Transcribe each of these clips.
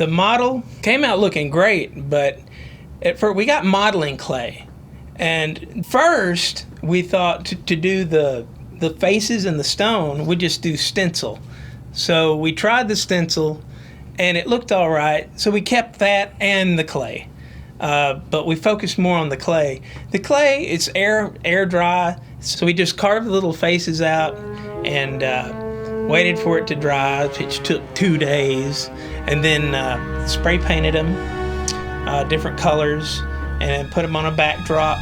The model came out looking great, but we got modeling clay. And first, we thought to do the faces and the stone, we'd just do stencil. So we tried the stencil, and it looked all right. So we kept that and the clay. But we focused more on the clay. The clay, it's air dry, so we just carved the little faces out and waited for it to dry, which took 2 days, and then spray painted them different colors and put them on a backdrop.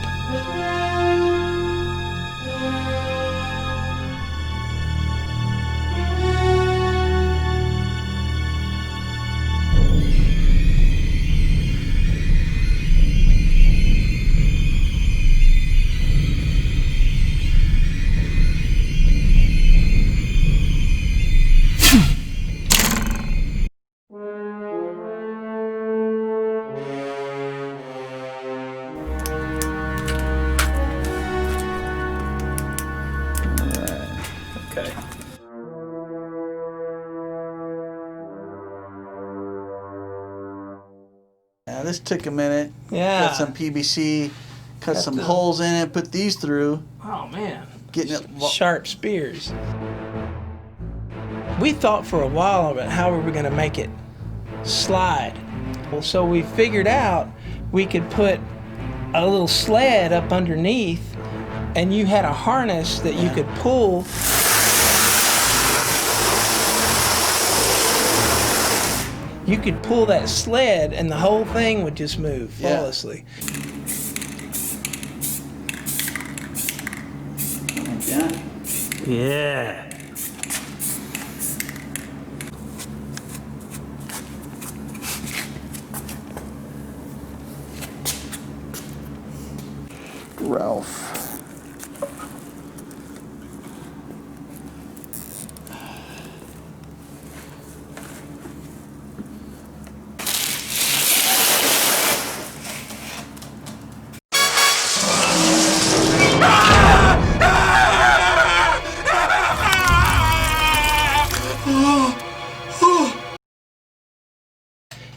Okay. Yeah, this took a minute. Yeah. Cut some PVC, cut some holes in it, put these through. Oh man. Getting it sharp spears. We thought for a while about how we were going to make it slide. So we figured out we could put a little sled up underneath, and you had a harness that you could pull. You could pull that sled and the whole thing would just move flawlessly. Yeah. Ralph.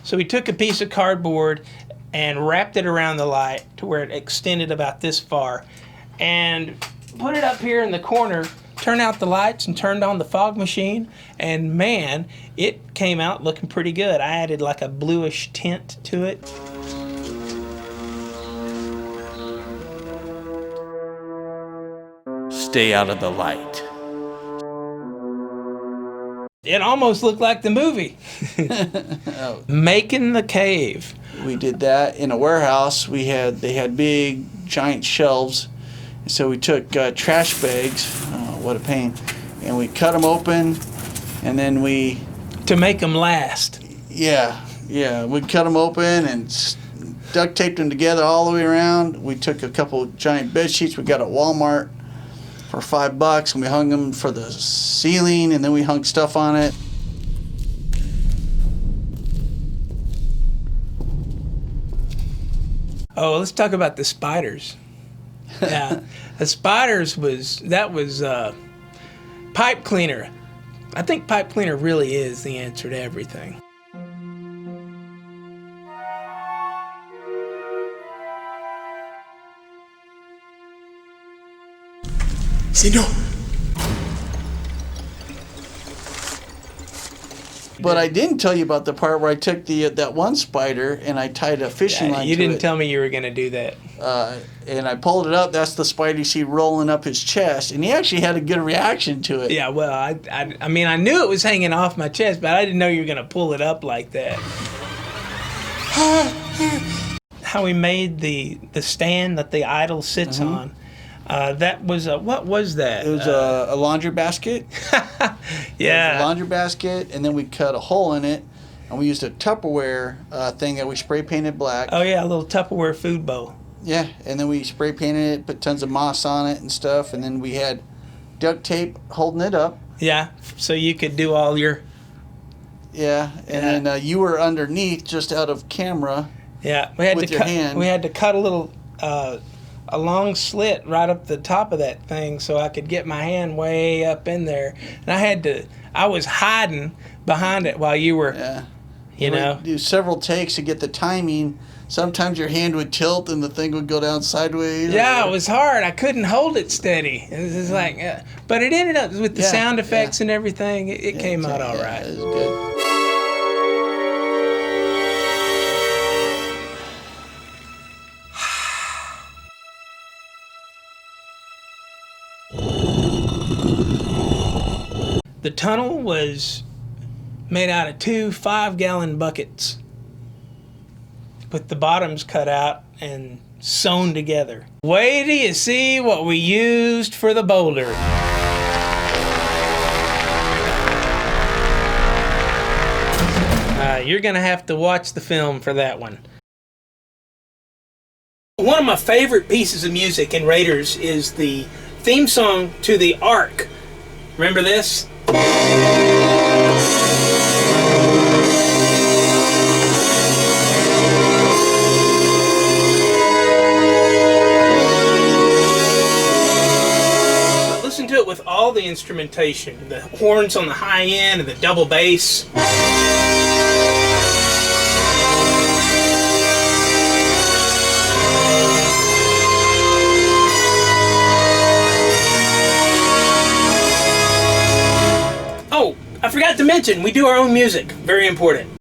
So we took a piece of cardboard and wrapped it around the light to where it extended about this far, and put it up here in the corner, turned out the lights and turned on the fog machine, and man, it came out looking pretty good. I added like a bluish tint to it. Stay out of the light. It almost looked like the movie. Making the cave. We did that in a warehouse. They had big, giant shelves. So we took trash bags, what a pain, and we cut them open, and then to make them last. Yeah, we cut them open and duct taped them together all the way around. We took a couple giant bed sheets we got at Walmart for $5, and we hung them for the ceiling, and then we hung stuff on it. Oh, let's talk about the spiders. Yeah, the spiders was pipe cleaner. I think pipe cleaner really is the answer to everything. Señor. But I didn't tell you about the part where I took that one spider and I tied a fishing line to it. You didn't tell me you were going to do that. And I pulled it up. That's the spider you see rolling up his chest. And he actually had a good reaction to it. Yeah, well, I mean, I knew it was hanging off my chest, but I didn't know you were going to pull it up like that. How we made the stand that the idol sits on. That was what was that? It was a laundry basket. Yeah. It was a laundry basket, and then we cut a hole in it, and we used a Tupperware thing that we spray painted black. Oh yeah, a little Tupperware food bowl. Yeah, and then we spray painted it, put tons of moss on it and stuff, and then we had duct tape holding it up. Yeah, so you could do all your. Yeah, and then you were underneath, just out of camera. Yeah, we had with to your hand. We had to cut a little. A long slit right up the top of that thing so I could get my hand way up in there. And I was hiding behind it while you were You know? do several takes to get the timing. Sometimes your hand would tilt and the thing would go down sideways. Yeah, it was hard. I couldn't hold it steady. It was just like, but it ended up with the sound effects and everything. It came out all right. It was good. The tunnel was made out of 2 5-gallon buckets with the bottoms cut out and sewn together. Wait till you see what we used for the boulder. You're gonna have to watch the film for that one. One of my favorite pieces of music in Raiders is the theme song to the Ark. Remember this? Listen to it with all the instrumentation, the horns on the high end and the double bass. Oh, I forgot to mention, we do our own music. Very important.